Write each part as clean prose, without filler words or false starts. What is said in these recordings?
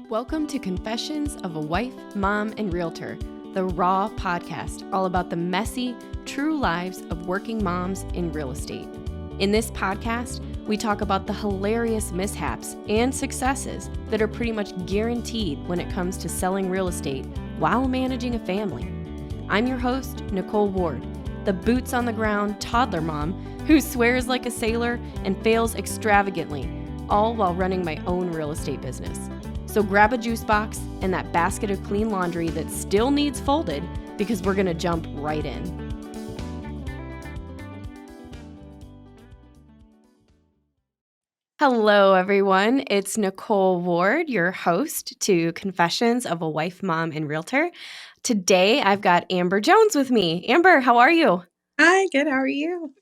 Welcome to Confessions of a Wife, Mom, and Realtor, the Raw podcast, all about the messy, true lives of working moms in real estate. In this podcast, we talk about the hilarious mishaps and successes that are pretty much guaranteed when it comes to selling real estate while managing a family. I'm your host, Nicole Ward, the boots on the ground toddler mom who swears like a sailor and fails extravagantly, all while running my own real estate business. So grab a juice box and that basket of clean laundry that still needs folded because we're going to jump right in. Hello, everyone. It's Nicole Ward, your host to Confessions of a Wife, Mom, and Realtor. Today, I've got Amber Jones with me. Amber, how are you? Hi, good. How are you?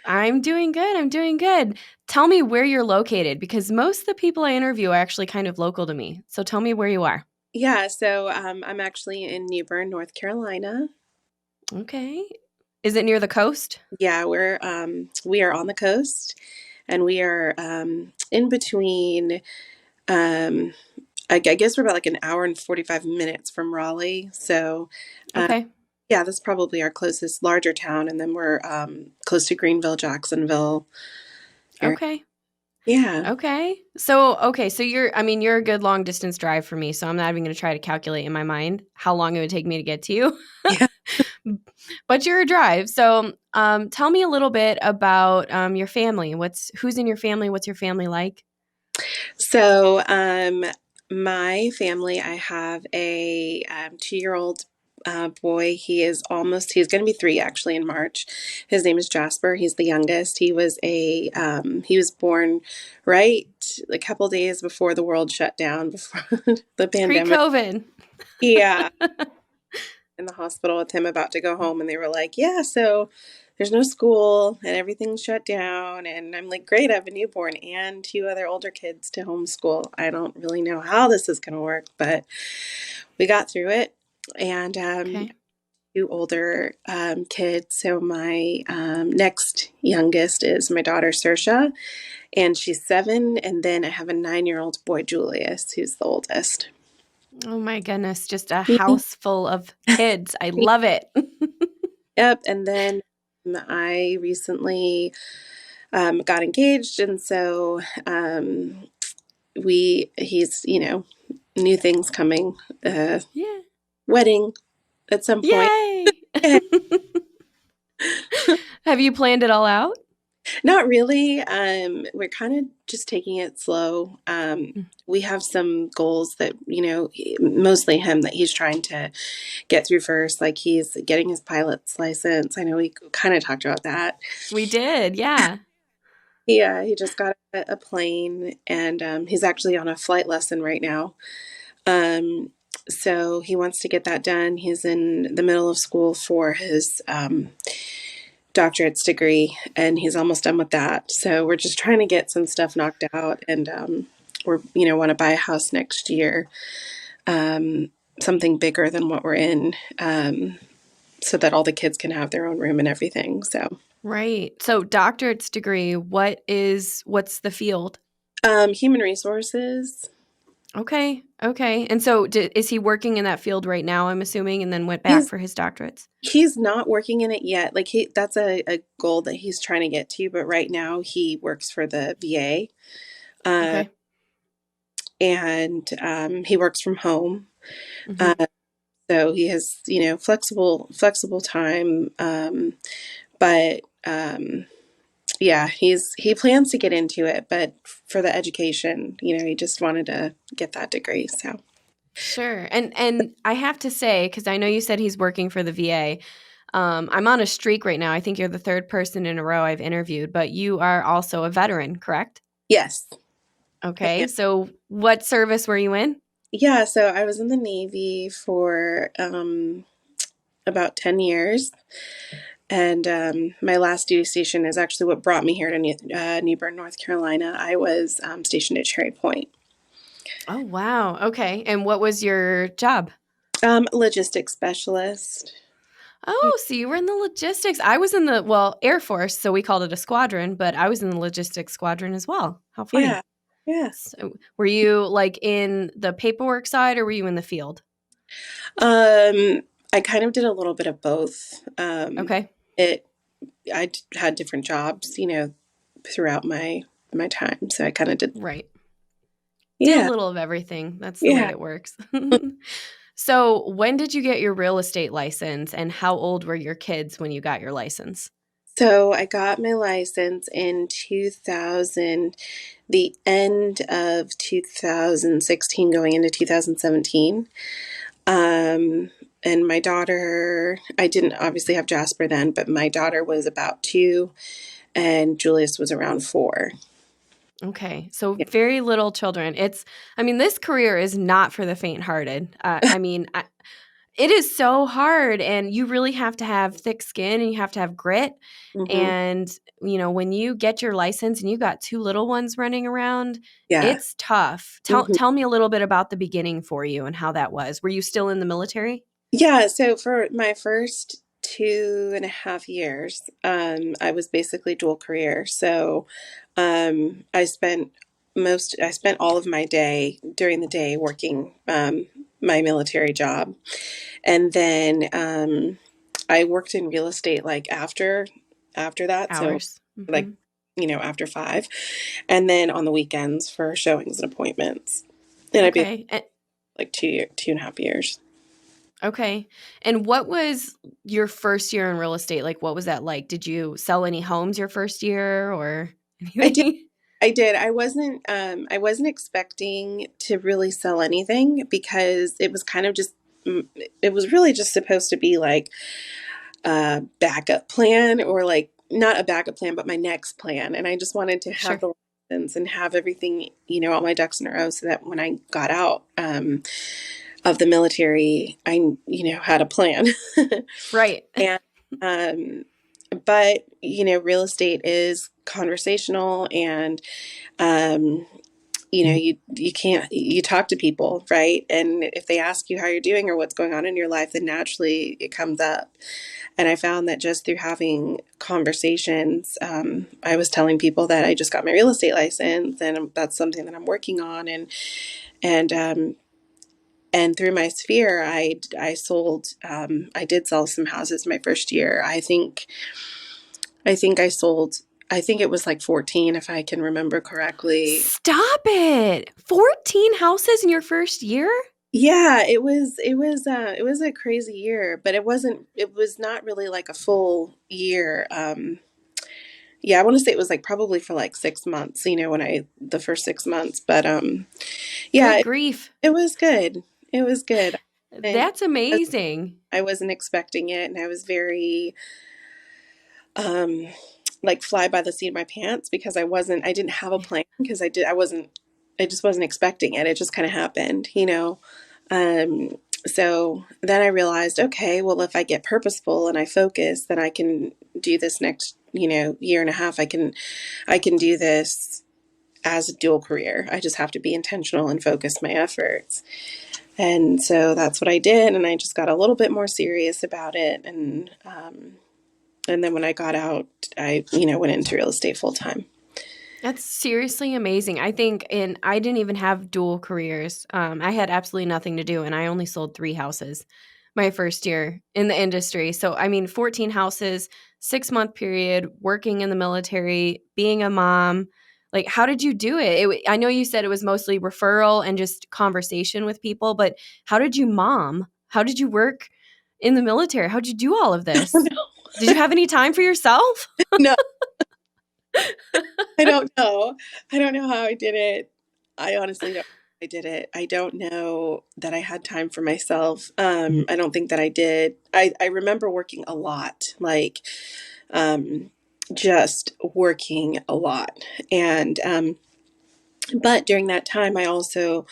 I'm doing good. Tell me where you're located because most of the people I interview are actually kind of local to me. So tell me where you are. Yeah, so I'm actually in Bern, North Carolina. Okay. Is it near the coast? Yeah, we are on the coast, and we are in between. I guess we're about like an hour and 45 minutes from Raleigh. So, Okay. yeah, that's probably our closest larger town, and then we're close to Greenville, Jacksonville area. Okay. Yeah. So you're a good long distance drive for me. So I'm not even going to try to calculate in my mind how long it would take me to get to you. Yeah. But you're a drive. So tell me a little bit about your family. Who's in your family? What's your family like? So, my family, I have a 2-year-old boy. He's going to be 3 actually in March. His name is Jasper. He's the youngest. He was born right a couple days before the world shut down, before the pandemic. Pre-COVID. Yeah. In the hospital with him about to go home, and they were like, yeah, so there's no school and everything's shut down. And I'm like, great, I have a newborn and 2 other older kids to homeschool. I don't really know how this is going to work, but we got through it. And Okay. 2 older kids. So my next youngest is my daughter Saoirse, and she's 7. And then I have a 9-year-old boy, Julius, who's the oldest. Oh my goodness, just a house full of kids. I love it. Yep. And then I recently got engaged, and so he's new things coming, Yeah. wedding at some point. Yay! Have you planned it all out? Not really. We're kind of just taking it slow. We have some goals that, mostly him, that he's trying to get through first. Like he's getting his pilot's license. I know we kind of talked about that. We did, yeah. Yeah, he just got a plane, and he's actually on a flight lesson right now. So he wants to get that done. He's in the middle of school for his doctorate's degree, and he's almost done with that. So we're just trying to get some stuff knocked out, and want to buy a house next year, something bigger than what we're in, so that all the kids can have their own room and everything. So Right. So doctorate's degree, what's the field? Human resources. Okay. And so is he working in that field right now, I'm assuming, and then went back for his doctorates? He's not working in it yet. Like that's a goal that he's trying to get to, but right now he works for the VA. Okay. And he works from home. Mm-hmm. So he has, flexible time. But yeah, he plans to get into it, but for the education, he just wanted to get that degree. So Sure. And I have to say, because I know you said he's working for the VA, I'm on a streak right now. I think you're the 3rd person in a row I've interviewed, but you are also a veteran, correct? yes. Okay. So what service were you in? Yeah, so I was in the Navy for about 10 years. And my last duty station is actually what brought me here to New Bern, North Carolina. I was stationed at Cherry Point. Oh, wow. Okay. And what was your job? Logistics specialist. Oh, so you were in the logistics. I was in the, Air Force, so we called it a squadron, but I was in the logistics squadron as well. How funny. Yeah. Yeah. So were you like in the paperwork side or were you in the field? Um, I kind of did a little bit of both. Okay. It had different jobs, throughout my time. So I kind of did, Right. Did a yeah, little of everything. That's the way yeah. it works. So, when did you get your real estate license and how old were your kids when you got your license? So I got my license in 2000, the end of 2016, going into 2017. And my daughter, I didn't obviously have Jasper then, but my daughter was about 2 and Julius was around 4. Okay. So, Yeah. very little children. I mean, this career is not for the faint hearted. It is so hard, and you really have to have thick skin and you have to have grit. Hmm. And, when you get your license and you got 2 little ones running around, Yeah. it's tough. Tell, Hmm. tell me a little bit about the beginning for you and how that was. Were you still in the military? Yeah. So for my first 2.5 years, I was basically dual career. So I spent all of my day during the day working my military job. And then I worked in real estate like after that. So Hours. like, after 5. And then on the weekends for showings and appointments. And I'd be Okay. like 2.5 years. Okay. And what was your first year in real estate? Like, what was that like? Did you sell any homes your first year or I did anything? I did. I wasn't expecting to really sell anything because it was kind of just it was really just supposed to be like a backup plan, or like not a backup plan, but my next plan. And I just wanted to have Sure. the license and have everything, all my ducks in a row so that when I got out of the military, I, had a plan. Right. And um but real estate is conversational, and um you can't, you talk to people, right? And if they ask you how you're doing or what's going on in your life, then naturally it comes up. And I found that just through having conversations, I was telling people that I just got my real estate license and that's something that I'm working on. And and through my sphere, I sold, I did sell some houses my first year. I think I sold, I think it was like 14, if I can remember correctly. Stop it. 14 houses in your first year? Yeah, it was a crazy year, but it was not really like a full year. Yeah, I want to say it was like probably for like 6 months, when the first 6 months, but yeah, Good it, grief. it was good. It was good. And That's amazing. I wasn't expecting it, and I was very um like fly by the seat of my pants because I didn't have a plan, because I just wasn't expecting it. It just kind of happened. So then I realized, okay, well, if I get purposeful and I focus, then I can do this next, year and a half. I can do this as a dual career. I just have to be intentional and focus my efforts. And so that's what I did. And I just got a little bit more serious about it. And then when I got out, I, went into real estate full time. That's seriously amazing. I didn't even have dual careers. I had absolutely nothing to do, and I only sold 3 houses my first year in the industry. So, I mean, 14 houses, 6 month period, working in the military, being a mom. Like, how did you do it? I know you said it was mostly referral and just conversation with people, but how did you mom? How did you work in the military? How did you do all of this? Did you have any time for yourself? No, I don't know. I don't know how I did it. I honestly don't know how I did it. I don't know that I had time for myself. I don't think that I did. I remember working a lot, like um, just working a lot. And but during that time, I also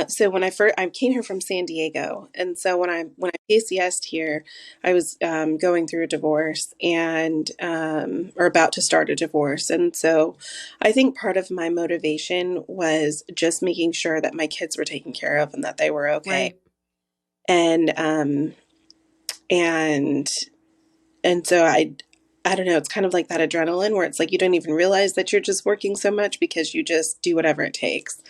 so when I came here from San Diego, and so when I PCSed here, I was going through a divorce, and or about to start a divorce, and so I think part of my motivation was just making sure that my kids were taken care of and that they were okay, Right. and and and so I don't know, it's kind of like that adrenaline where it's like you don't even realize that you're just working so much because you just do whatever it takes.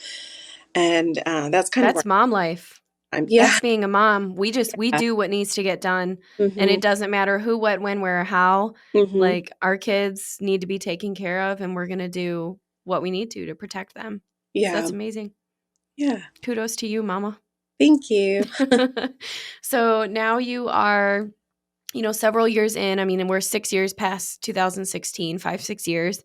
And that's kind of where That's mom life. I'm. Yeah. That's being a mom. We do what needs to get done, and Hmm. it doesn't matter who, what, when, where, how. Hmm. Like, our kids need to be taken care of, and we're going to do what we need to protect them. So Yeah. that's amazing. Yeah. Kudos to you, mama. Thank you. So now you are, several years in. I mean, and we're 6 years past 2016, 5, 6 years.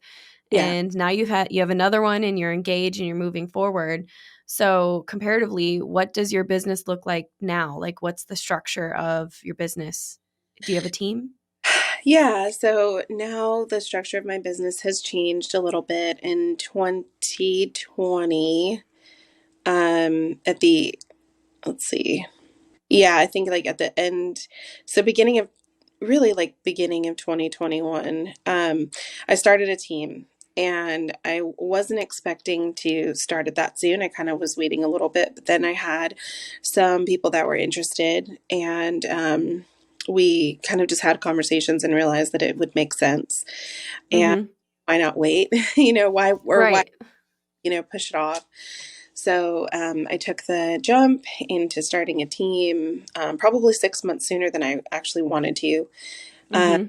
Yeah. And now you have another one and you're engaged and you're moving forward. So comparatively, what does your business look like now? Like, what's the structure of your business? Do you have a team? Yeah. So now the structure of my business has changed a little bit in 2020. At the, let's see. Yeah, I think like at the end, so beginning of 2021, I started a team and I wasn't expecting to start it that soon. I kind of was waiting a little bit, but then I had some people that were interested and we kind of just had conversations and realized that it would make sense. And Mm-hmm. why not wait? Why, Right. push it off? So I took the jump into starting a team probably 6 months sooner than I actually wanted to. Uh, Mm-hmm.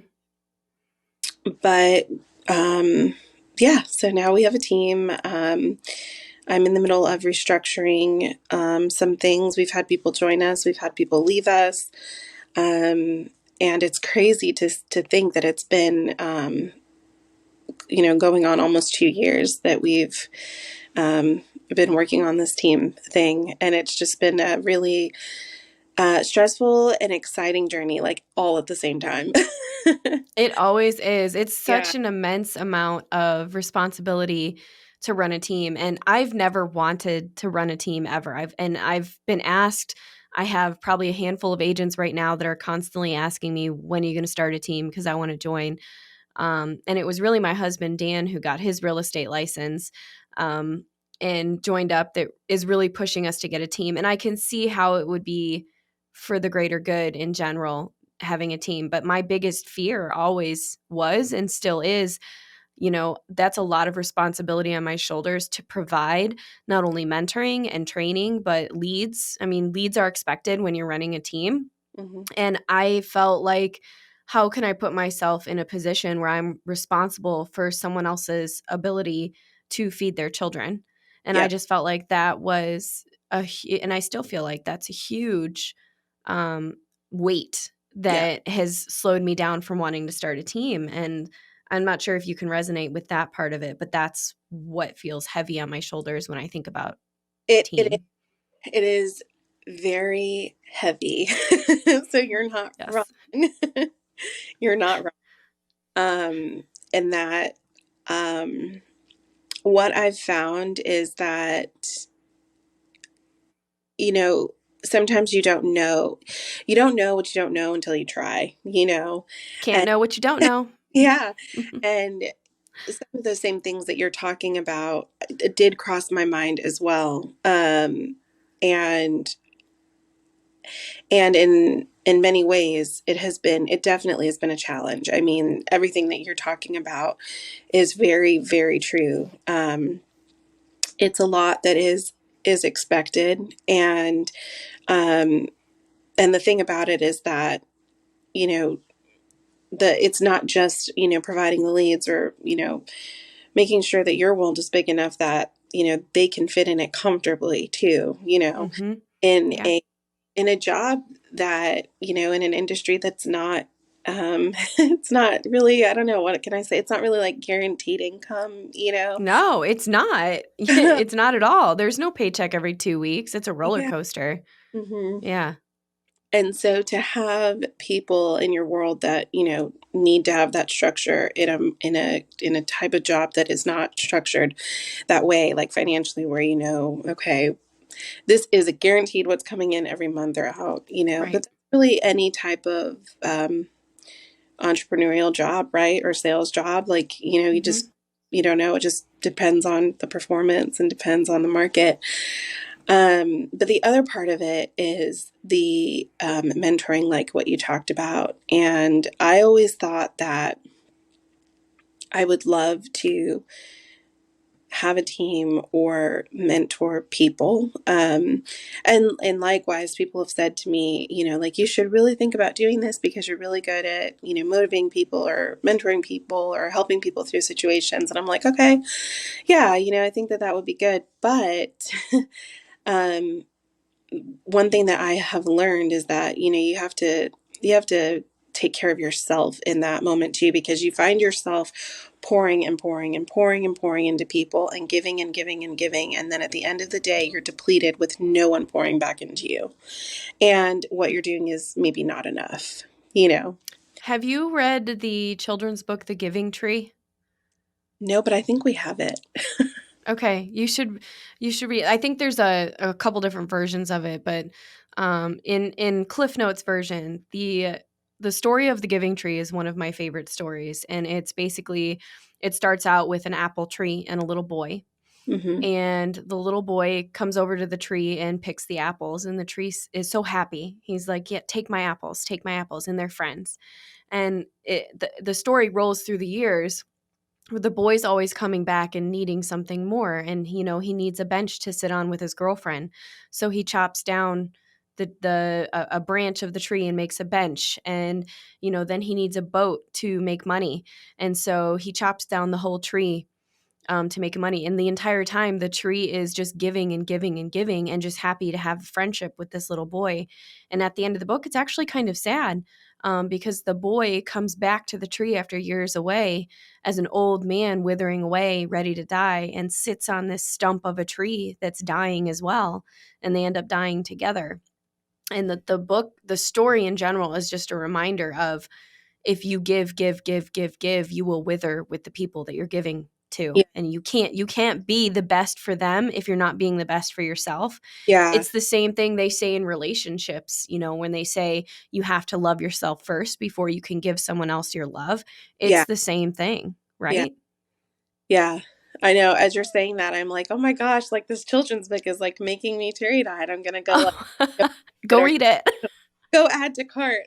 but yeah, so now we have a team. I'm in the middle of restructuring some things. We've had people join us, we've had people leave us. And it's crazy to think that it's been, going on almost 2 years that we've been working on this team thing. And it's just been a really stressful and exciting journey, like all at the same time. It always is. It's Yeah. such an immense amount of responsibility to run a team, and I've never wanted to run a team ever. I've been asked. I have probably a handful of agents right now that are constantly asking me, when are you going to start a team, because I want to join. And it was really my husband, Dan, who got his real estate license, um, and joined up, that is really pushing us to get a team. And I can see how it would be for the greater good in general, having a team. But my biggest fear always was and still is, that's a lot of responsibility on my shoulders to provide not only mentoring and training, but leads. I mean, leads are expected when you're running a team. Hmm. And I felt like, how can I put myself in a position where I'm responsible for someone else's ability to feed their children? And I Yeah. just felt like that was and I still feel like that's a huge um, weight Yeah. that has slowed me down from wanting to start a team. And I'm not sure if you can resonate with that part of it, but that's what feels heavy on my shoulders when I think about It team. it is very heavy. So you're not wrong. Yes. You're not wrong. Um, and that um, what I've found is that, you know, sometimes you don't know what you don't know until you try. Can't And know what you don't know. yeah. And some of those same things that you're talking about did cross my mind as well. And in many ways it definitely has been a challenge. I mean, everything that you're talking about is very, very true. It's a lot that is expected, um and the thing about it is that, you know it's not just, providing the leads, or making sure that your world is big enough that they can fit in it comfortably too, Mm-hmm. in Yeah. a job that, in an industry that's not, it's not really, I don't know, what can I say, it's not really like guaranteed income. No, it's not. It's not at all. There's no paycheck every 2 weeks. It's a roller Yeah. coaster. Hmm. Yeah. And so to have people in your world that, need to have that structure in a type of job that is not structured that way, like financially, where, okay, this is a guaranteed what's coming in every month or out. Right. But really any type of entrepreneurial job, right? Or sales job, like, Mm-hmm. you don't know. It just depends on the performance and depends on the market. But the other part of it is the mentoring, like what you talked about. And I always thought that I would love to have a team or mentor people. And likewise, people have said to me, like, you should really think about doing this because you're really good at, motivating people or mentoring people or helping people through situations. And I'm like, okay, yeah, I think that that would be good. But um, one thing that I have learned is that, you have to take care of yourself in that moment too, because you find yourself pouring and pouring and pouring and pouring into people and giving and giving and giving. And then at the end of the day, you're depleted with no one pouring back into you. And what you're doing is maybe not enough, you know? Have you read the children's book, The Giving Tree? No, but I think we have it. Okay, you should read. I think there's a couple different versions of it, but in Cliff Notes version, the story of the Giving Tree is one of my favorite stories, and it's basically it starts out with an apple tree and a little boy, Hmm. and the little boy comes over to the tree and picks the apples, and the tree is so happy. He's like, "Yeah, take my apples," and they're friends. And the story rolls through the years with the boy's always coming back and needing something more, and he needs a bench to sit on with his girlfriend, so he chops down a branch of the tree and makes a bench, and then he needs a boat to make money, and so he chops down the whole tree to make money. And the entire time, the tree is just giving and giving and giving and just happy to have friendship with this little boy. And at the end of the book, it's actually kind of sad because the boy comes back to the tree after years away as an old man withering away, ready to die, and sits on this stump of a tree that's dying as well. And they end up dying together. And the book, the story in general, is just a reminder of if you give, you will wither with the people that you're giving to, Yeah. and you can't be the best for them if you're not being the best for yourself. Yeah. It's the same thing they say in relationships, when they say you have to love yourself first before you can give someone else your love. It's Yeah. the same thing, Yeah. right? Yeah. I know. As you're saying that, I'm like, oh my gosh, like this children's book is like making me teary eyed. I'm gonna go like Oh, go get go read it. go add to cart.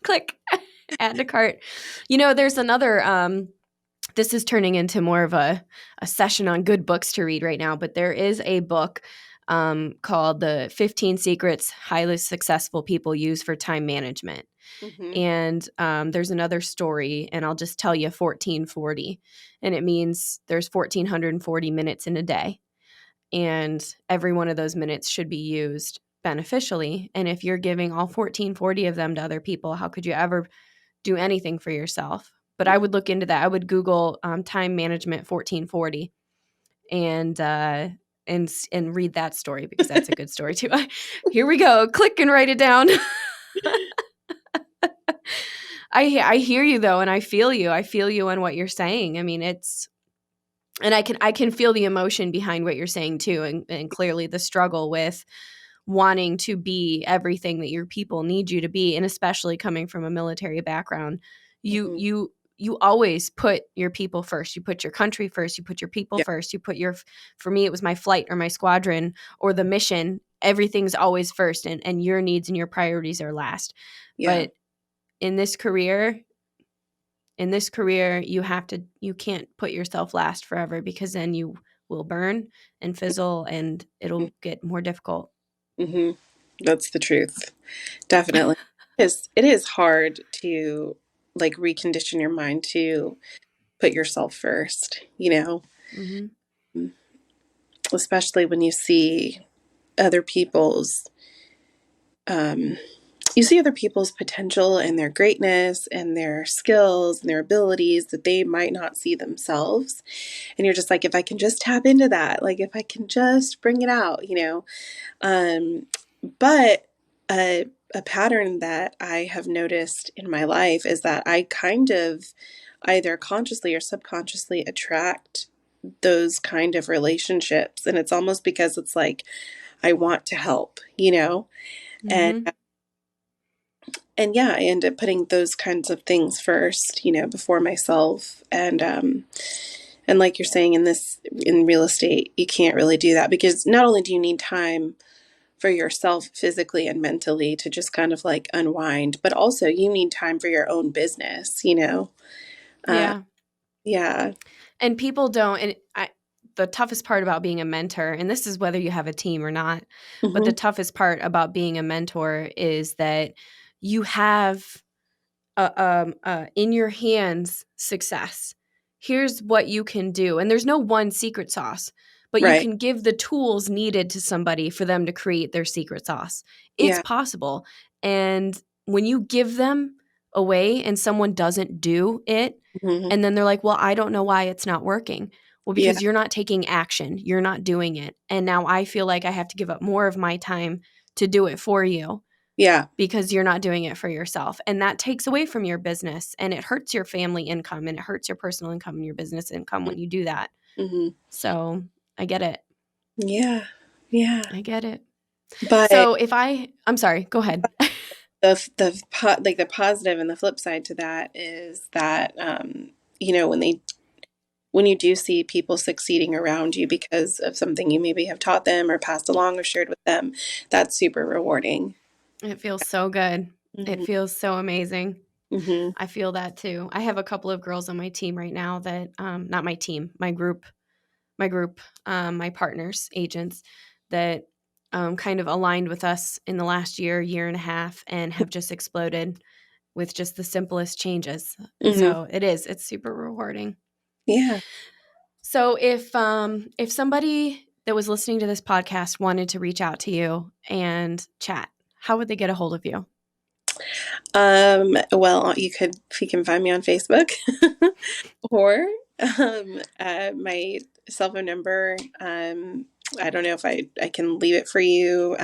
Click, add to cart. There's another this is turning into more of a session on good books to read right now, but there is a book called The 15 Secrets Highly Successful People Use for Time Management. Hmm. And there's another story, and I'll just tell you 1440. And it means there's 1440 minutes in a day. And every one of those minutes should be used beneficially. And if you're giving all 1440 of them to other people, how could you ever do anything for yourself? But I would look into that. I would Google time management 1440 and read that story because that's a good story too. Here we go. Click and write it down. I hear you though, and I feel you. I feel you on what you're saying. I mean, and I can feel the emotion behind what you're saying too, and clearly the struggle with wanting to be everything that your people need you to be, and especially coming from a military background, you Hmm. you you always put your people first. You put your country first, you put your people Yeah. first, you put your for me it was my flight or my squadron or the mission. Everything's always first, and your needs and your priorities are last. Yeah. But in this career, you can't put yourself last forever, because then you will burn and fizzle and it'll get more difficult. Hmm. That's the truth. Definitely. It is hard to like recondition your mind to put yourself first, Hmm. especially when other people's um you see other people's potential and their greatness and their skills and their abilities that they might not see themselves. And you're just like, if I can just tap into that, like if I can just bring it out, Um, but a pattern that I have noticed in my life is that I kind of either consciously or subconsciously attract those kind of relationships. And it's almost because it's like, I want to help, And Hmm. and yeah, I end up putting those kinds of things first, before myself. And like you're saying in real estate, you can't really do that because not only do you need time for yourself physically and mentally to just kind of like unwind, but also you need time for your own business. Yeah. Yeah. And people don't, the toughest part about being a mentor, and this is whether you have a team or not, but the Mm-hmm. toughest part about being a mentor is that you have in your hands success. Here's what you can do. And there's no one secret sauce, but you Right. can give the tools needed to somebody for them to create their secret sauce. It's Yeah. possible. And when you give them away and someone doesn't do it, Mm-hmm. and then they're like, well, I don't know why it's not working. Well, Yeah. because you're not taking action, you're not doing it. And now I feel like I have to give up more of my time to do it for you Yeah. because you're not doing it for yourself. And that takes away from your business, and it hurts your family income, and it hurts your personal income and your business income when you do that. Mm-hmm. So I get it. Yeah. Yeah. I get it. But So I'm sorry, go ahead. like the positive and the flip side to that is that, you know, when you do see people succeeding around you because of something you maybe have taught them or passed along or shared with them, that's super rewarding. It feels so good. It Mm-hmm. feels so amazing. Mm-hmm. I feel that too. I have a couple of girls on my team right now that, not my team, my group, my partners, agents that kind of aligned with us in the last year and a half, and have just exploded with just the simplest changes. Mm-hmm. So it's super rewarding. Yeah. So if somebody that was listening to this podcast wanted to reach out to you and chat, how would they get a hold of you? Well, you can find me on Facebook or, my cell phone number. I don't know if I can leave it for you.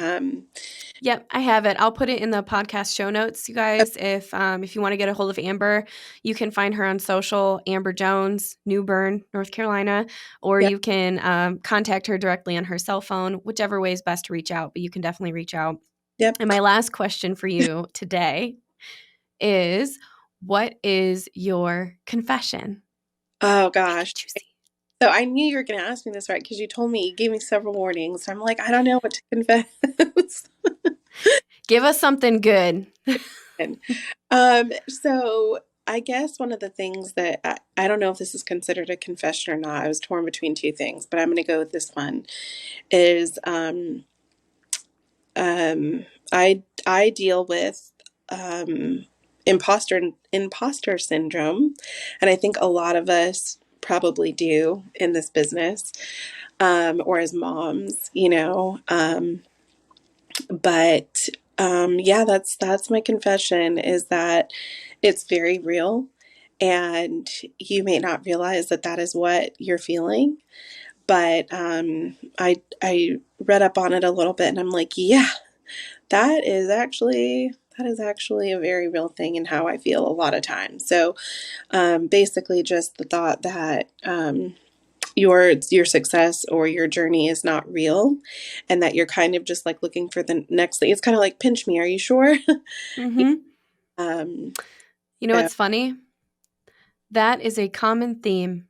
Yep, I have it. I'll put it in the podcast show notes, you guys. If you want to get a hold of Amber, you can find her on social, Amber Jones, New Bern, North Carolina, or Yep. you can contact her directly on her cell phone, whichever way is best to reach out, but you can definitely reach out. Yep. And my last question for you today is, what is your confession? Oh Make gosh. it juicy. So I knew you were going to ask me this, right? Because you gave me several warnings. I'm like, I don't know what to confess. Give us something good. So I guess one of the things that I don't know if this is considered a confession or not. I was torn between two things, but I'm going to go with this one. Is I deal with imposter syndrome, and I think a lot of us probably do in this business, or as moms, you know. But yeah, that's my confession, is that it's very real, and you may not realize that that is what you're feeling. But I read up on it a little bit, and I'm like, yeah, that is actually a very real thing in how I feel a lot of times. So basically, just the thought that your success or your journey is not real, and that you're kind of just like looking for the next thing. It's kind of like, pinch me, are you sure? Mm-hmm. um, You know so what's funny? That is a common theme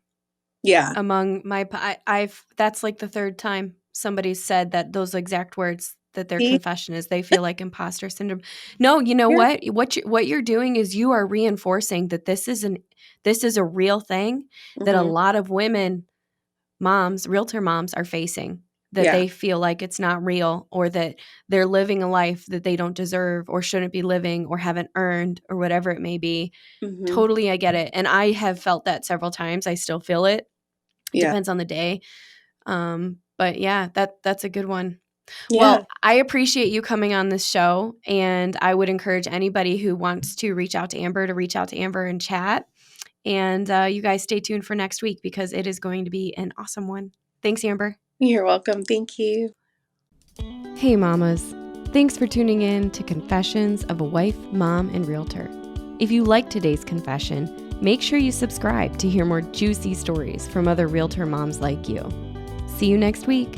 yeah. among I've that's like the third time somebody's said that, those exact words, that their See? confession is they feel like imposter syndrome. No, you know Yeah. what you're doing is you are reinforcing that this is a real thing that a Hmm. lot of women, moms, realtor moms, are facing, that Yeah. they feel like it's not real, or that they're living a life that they don't deserve or shouldn't be living or haven't earned, or whatever it may be. Hmm. Totally, I get it. And I have felt that several times. I still feel it. It Yeah. depends on the day. But yeah, that's a good one. Yeah. Well, I appreciate you coming on this show, and I would encourage anybody who wants to reach out to Amber to reach out to Amber and chat. And you guys stay tuned for next week, because it is going to be an awesome one. Thanks, Amber. You're welcome. Thank you. Hey, mamas. Thanks for tuning in to Confessions of a Wife, Mom, and Realtor. If you liked today's confession, make sure you subscribe to hear more juicy stories from other realtor moms like you. See you next week.